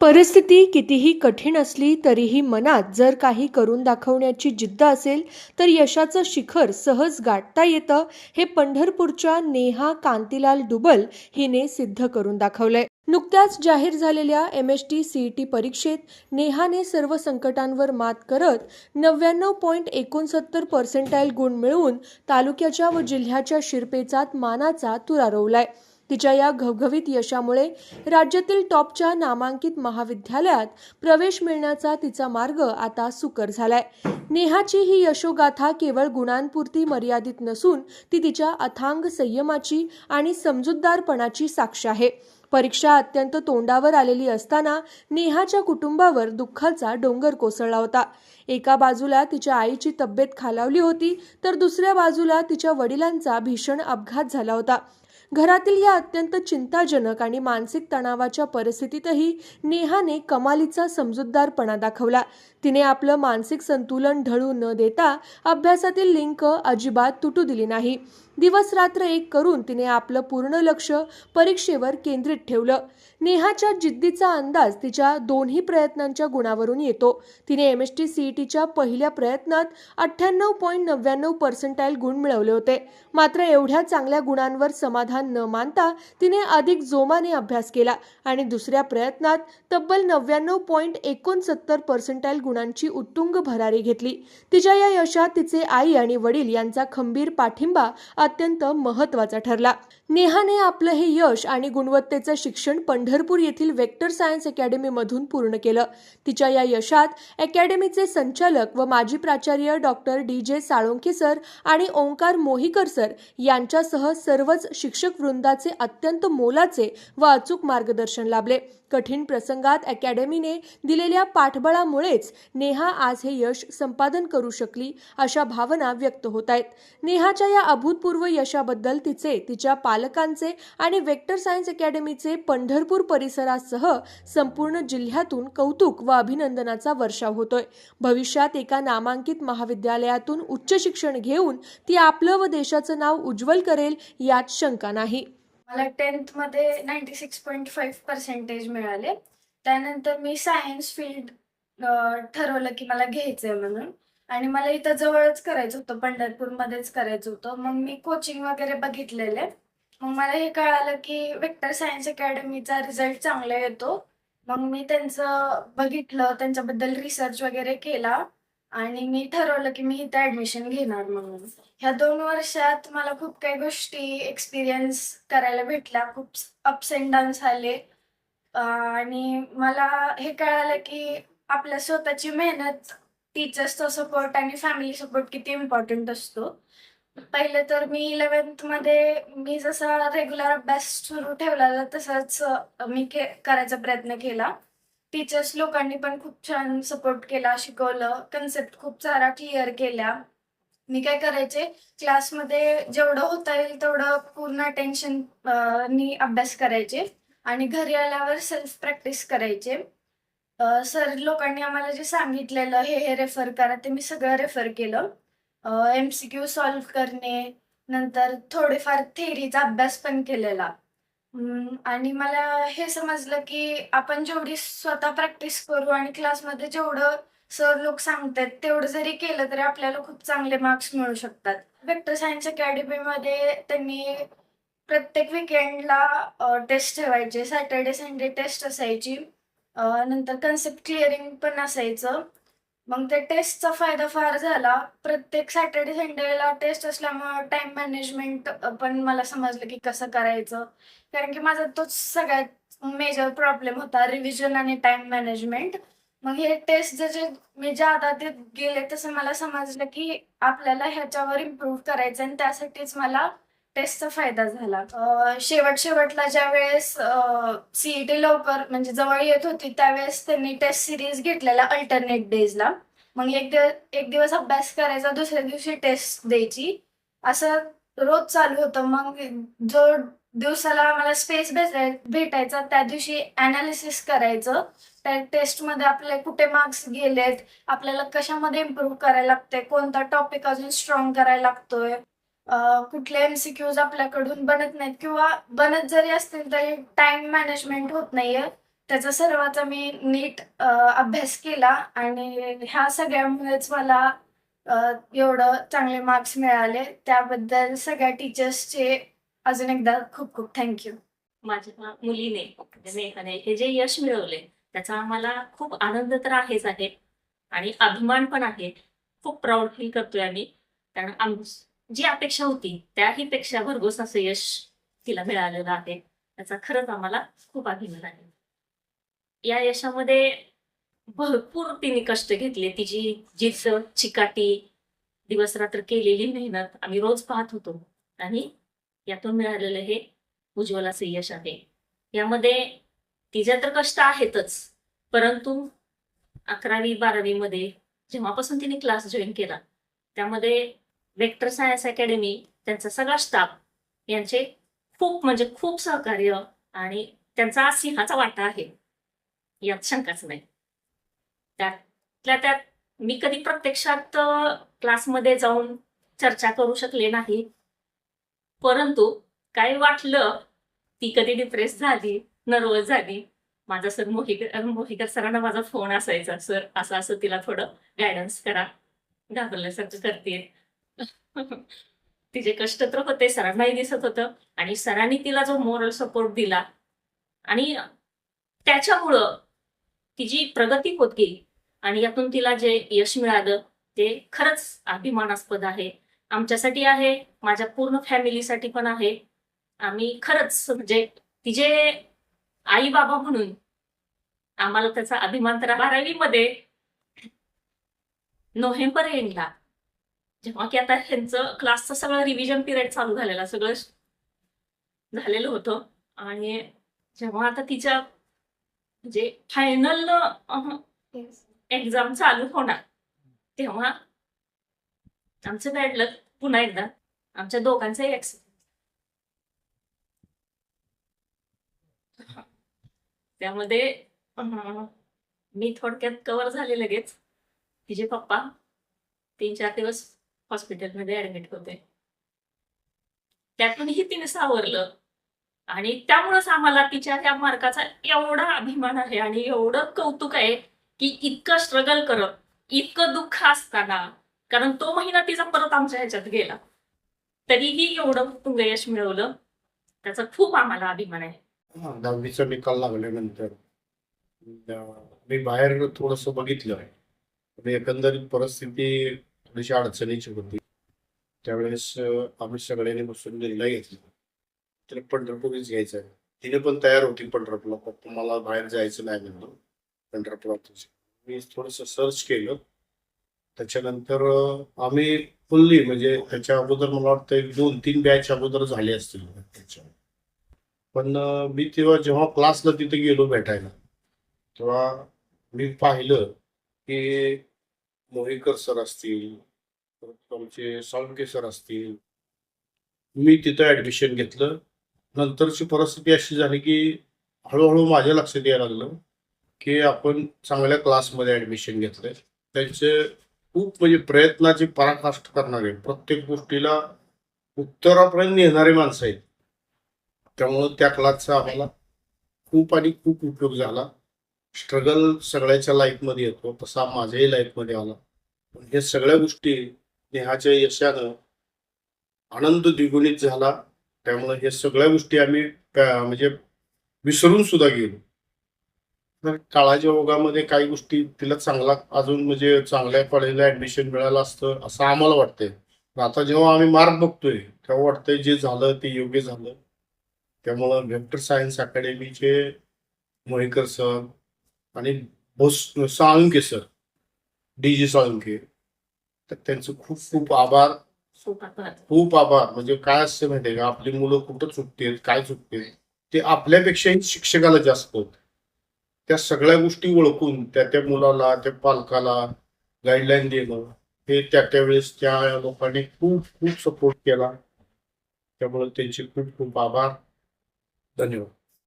परिस्थिती कितीही कठीण असली तरीही मनात जर काही करून दाखवण्याची जिद्द असेल तर यशाचं शिखर सहज गाठता येतं. हे पंढरपूरच्या नेहा कांतीलाल डुबल हिने सिद्ध करून दाखवलंय. नुकत्याच जाहीर झालेल्या MST CET परीक्षेत नेहाने सर्व संकटांवर मात करत 99.69% गुण मिळवून तालुक्याच्या व जिल्ह्याच्या शिरपेचात मानाचा तुरा रोवलाय. तिच्या या घवघवीत यशामुळे राज्यातील टॉपच्या नामांकित महाविद्यालयात प्रवेश मिळण्याचा तिचा मार्ग आता सुकर झालाय. नेहाची ही यशोगाथा केवळ गुणांपुरती मर्यादित नसून ती तिच्या अथांग संयमाची आणि समजूतदारपणाची साक्ष आहे. परीक्षा अत्यंत तोंडावर आलेली असताना नेहाच्या कुटुंबावर दुःखाचा डोंगर कोसळला होता. एका बाजूला तिच्या आईची तब्येत खालावली होती तर दुसऱ्या बाजूला तिच्या वडिलांचा भीषण अपघात झाला होता. घरातील या अत्यंत चिंताजनक आणि मानसिक तणावाच्या परिस्थितीतही नेहाने कमालीचा समजूतदारपणा दाखवला. तिने आपलं मानसिक संतुलन ढळू न देता अभ्यासातील लिंक अजिबात तुटू दिली नाही. दिवस रात्र एक करून तिने आपलं पूर्ण लक्ष परीक्षेवर केंद्रित ठेवलं. नेहाच्या जिद्दीचा अंदाज तिच्या दोन्ही प्रयत्नांच्या गुणावरून येतो. तिने MST CETच्या पहिल्या प्रयत्नात 98.99% गुण मिळवले होते. मात्र एवढ्या चांगल्या गुणांवर समाधान न मानता तिने अधिक जोमाने अभ्यास केला आणि दुसऱ्या प्रयत्नात तब्बल 99.69% गुणांची उत्तुंग भरारी घेतली. तिच्या या यशात तिचे आई आणि वडील यांचा खंबीर पाठिंबा अत्यंत महत्त्वाचा ठरला. नेहाने आपलं हे यश आणि गुणवत्तेचं शिक्षण पंढरपूर येथील वेक्टर सायन्स अकॅडमीमधून पूर्ण केलं. तिच्या या यशात अकॅडमीचे संचालक व माजी प्राचार्य डॉक्टर DJ साळुंखे सर आणि ओंकार मोहीकर सर यांच्यासह सर्वच शिक्षक वृंदाचे अत्यंत मोलाचे व अचूक मार्गदर्शन लाभले. कठीण प्रसंगात अकॅडमीने दिलेल्या पाठबळामुळेच नेहा आज हे यश संपादन करू शकली, अशा भावना व्यक्त होत आहेत. नेहाच्या या अभूतपूर्व यशाबद्दल तिच्या पालकांचे आणि वेक्टर सायन्स अकॅडमीचे पंढरपूर परिसरासह संपूर्ण जिल्ह्यातून कौतुक व अभिनंदनाचा वर्षाव होतोय. भविष्यात एका नामांकित महाविद्यालयातून उच्च शिक्षण घेऊन ती आपलं व देशाचं नाव उज्ज्वल करेल यात शंका नाही. मला 10th मध्ये 96.5% मिळाले. त्यानंतर मी सायन्स फील्ड ठरवलं की मला घ्यायचंय म्हणून, आणि मला इथं जवळच करायचं होतं, पंढरपूरमध्येच करायचं होतं. मग मी कोचिंग वगैरे बघितलेले. मग मला हे कळालं की वेक्टर सायन्स अकॅडमीचा रिझल्ट चांगला येतो. मग मी त्यांचं बघितलं, त्यांच्याबद्दल रिसर्च वगैरे केला आणि मी ठरवलं की मी इथं ऍडमिशन घेणार म्हणून. ह्या 2 वर्षात मला खूप काही गोष्टी एक्सपिरियन्स करायला भेटल्या. खूप अप्स अँड डाऊन्स आले आणि मला हे कळालं की आपल्या स्वतःची मेहनत, टीचर्सचा सपोर्ट आणि फॅमिली सपोर्ट किती इम्पॉर्टंट असतो. पहिले तर मी 11th मध्ये मी जसा रेग्युलर अभ्यास सुरू ठेवला तसाच मी करायचा प्रयत्न केला. टीचर्स लोकांनी पण खूप छान सपोर्ट केला, शिकवलं, कन्सेप्ट खूप सारा क्लिअर केल्या. मी काय करायचे, क्लासमध्ये जेवढं होता येईल तेवढं पूर्ण अटेन्शन नी अभ्यास करायचे आणि घरी आल्यावर सेल्फ प्रॅक्टिस करायचे. सर लोकांनी आम्हाला जे सांगितलेलं हे रेफर करा, ते मी सगळं रेफर केलं. MCQ सॉल्व्ह करणे, नंतर थोडेफार थेअरीचा अभ्यास पण केलेला. आणि मला हे समजलं की आपण जेवढी स्वतः प्रॅक्टिस करू आणि क्लासमध्ये जेवढं सर लोक सांगतात तेवढं जरी केलं तरी आपल्याला खूप चांगले मार्क्स मिळू शकतात. वेक्टर सायन्स अकॅडमीमध्ये त्यांनी प्रत्येक विकेंडला टेस्ट ठेवायचे. सॅटर्डे संडे टेस्ट असायची. नंतर कन्सेप्ट क्लिअरिंग पण असायचं. मग त्या टेस्टचा फायदा फार झाला. प्रत्येक सॅटर्डे संडेला टेस्ट असल्यामुळे टाइम मॅनेजमेंट पण मला समजलं की कसं करायचं. कारण की माझा तोच सगळ्यात मेजर प्रॉब्लेम होता, रिव्हिजन आणि टाइम मॅनेजमेंट. मग हे टेस्ट जसे मी ज्यादा देत गेले तसं मला समजलं की आपल्याला ह्याच्यावर इम्प्रूव्ह करायचं आणि त्यासाठीच मला टेस्टचा फायदा झाला. शेवटला ज्या वेळेस CET लवकर म्हणजे जवळ येत होती त्यावेळेस त्यांनी टेस्ट सिरीज घेतलेला अल्टरनेट डेजला. मग एक दिवस अभ्यास करायचा, दुसऱ्या दिवशी टेस्ट द्यायची, असं रोज चालू होतं. मग जो दिवसाला आम्हाला स्पेस भेटायचा त्या दिवशी अनालिसिस करायचं. त्या टेस्टमध्ये आपले कुठे मार्क्स गेलेत, आपल्याला कशामध्ये इम्प्रूव्ह करायला लागते, कोणता टॉपिक अजून स्ट्रॉंग करायला लागतोय, कुठले MCQs आपल्याकडून बनत नाहीत किंवा बनत जरी असतील तरी टाइम मॅनेजमेंट होत नाहीये, त्याचा सर्वाचा मी नीट अभ्यास केला आणि ह्या सगळ्यामुळेच मला एवढं चांगले मार्क्स मिळाले. त्याबद्दल सगळ्या टीचर्सचे अजून एकदा खूप खूप थँक्यू. माझ्या मुलीने म्हणजे नेहाने हे जे यश मिळवले त्याचा आम्हाला खूप आनंद तर आहेच आहे आणि अभिमान पण आहे. खूप प्राऊड फील करतोय आम्ही, कारण जी अपेक्षा होती त्याही पेक्षा भरघोस असं यश तिला मिळालेलं आहे. त्याचा खरंच आम्हाला खूप अभिमान आहे. या यशामध्ये भरपूर तिने कष्ट घेतले. तिची जिद्द, चिकाटी, दिवसरात्र केलेली मेहनत आम्ही रोज पाहत होतो आणि यातून मिळालेलं हे उज्ज्वलाचं यश आहे. यामध्ये तिचे तर कष्ट आहेतच, परंतु 11वी-12वी मध्ये जेव्हापासून तिने क्लास जॉईन केला त्यामध्ये वेक्टर सायन्स अकॅडमी, त्यांचा सगळा स्टाफ यांचे खूप म्हणजे खूप सहकार्य आणि त्यांचा सिंहाचा वाटा आहे, यात शंकाच नाही. त्यातल्या त्यात मी कधी प्रत्यक्षात क्लासमध्ये जाऊन चर्चा करू शकले नाही, परंतु काय वाटलं ती कधी डिप्रेस झाली, नर्वस झाली, माझा सर मोहिकर सरांना माझा फोन असायचा, सर असं असं तिला थोडं गायडन्स करा, घाबरल्यासारखं करते. तिचे कष्ट तर होते, सरांनाही दिसत होतं आणि सरांनी तिला जो मोरल सपोर्ट दिला आणि त्याच्यामुळं तिची प्रगती होत गेली आणि यातून तिला जे यश मिळालं ते खरंच अभिमानास्पद आहे. आमच्यासाठी आहे, माझ्या पूर्ण फॅमिलीसाठी पण आहे. आम्ही खरंच म्हणजे तिचे आई बाबा म्हणून आम्हाला त्याचा अभिमान. तर 12वी मध्ये नोव्हेंबर एंडला जेव्हा की आता ह्यांचं क्लासचं सगळं रिव्हिजन पिरियड चालू झालेला, सगळं झालेलं होतं आणि जेव्हा आता तिच्या म्हणजे फायनल एक्झाम चालू होणार तेव्हा आमचं बॅड लक पुन्हा एकदा आमच्या दोघांचाही ऍक्सिडेंट. त्यामध्ये मी थोडक्यात कव्हर झाले लगेच. तिचे पप्पा 3-4 दिवस हॉस्पिटलमध्ये ऍडमिट होते. त्यातूनही तिने सावरलं आणि त्यामुळेच आम्हाला तिच्या त्या मार्काचा एवढा अभिमान आहे आणि एवढं कौतुक आहे की इतकं स्ट्रगल करत, इतकं दुःख असताना, कारण तो महिना तिचा परत आमच्या ह्याच्यात गेला, तरीही एवढं उत्तुंग यश मिळवलं, त्याचा खूप आम्हाला अभिमान आहे. 10वीचा निकाल लागल्यानंतर मी बाहेर थोडस बघितलं आणि एकंदरीत परिस्थिती थोडीशी अडचणीची होती. त्यावेळेस आम्ही सगळ्यांनी बसून निर्णय घेतला तिला पंढरपूरच घ्यायचं आहे. तिने पण तयार होती पंढरपूरला, फक्त मला बाहेर जायचं नाही म्हणून पंढरपुरात. मी थोडस सर्च केलं. त्याच्यानंतर आम्ही फुल्ली म्हणजे त्याच्या अगोदर मला वाटतं 2-3 बॅच अगोदर झाले असतील त्याच्या. पण मी तेव्हा जेव्हा क्लासला तिथे गेलो भेटायला तेव्हा मी पाहिलं की मोहिकर सर असतील, परत आमचे साळुंके सर असतील. मी तिथं ऍडमिशन घेतलं. नंतरची परिस्थिती अशी झाली की हळूहळू माझ्या लक्षात यायला लागलं की आपण चांगल्या क्लासमध्ये ऍडमिशन घेतलंय. त्यांचे खूप म्हणजे प्रयत्नाची पराकाष्ठा करणारे, प्रत्येक गोष्टीला उत्तरापर्यंत नेणारे माणसं आहेत. त्यामुळं त्या क्लासचा आम्हाला खूप आणि खूप उपयोग झाला. स्ट्रगल सगळ्याच्या लाईफमध्ये येतो, तसा माझ्याही लाईफमध्ये आला. पण हे सगळ्या गोष्टी नेहाच्या यशानं आनंद द्विगुणित झाला. त्यामुळे हे सगळ्या गोष्टी आम्ही म्हणजे विसरून सुद्धा गेलो. तर काळाच्या ओघामध्ये काही गोष्टी तिला चांगला अजून म्हणजे चांगल्या कॉलेजला ऍडमिशन मिळालं असतं असं आम्हाला वाटतंय. आता जेव्हा आम्ही मार्क बघतोय तेव्हा वाटतंय जे झालं ते योग्य झालं. त्यामुळं वेक्टर सायन्स अकॅडमीचे मोहिकर सर आणि साळुंके सर, डी.जी. साळुंके, तर त्यांचं खूप खूप आभार. खूप आभार. म्हणजे काय असतं माहितीये का, आपली मुलं कुठं चुकतील, काय चुकतील ते आपल्यापेक्षाही शिक्षकाला जास्त होत. त्या सगळ्या गोष्टी ओळखून त्या मुलाला, त्या पालकाला गाईडलाईन देणं, हे त्यावेळेस त्या लोकांनी खूप खूप सपोर्ट केला. त्यामुळे त्यांचे खूप खूप आभार. धन्यवाद.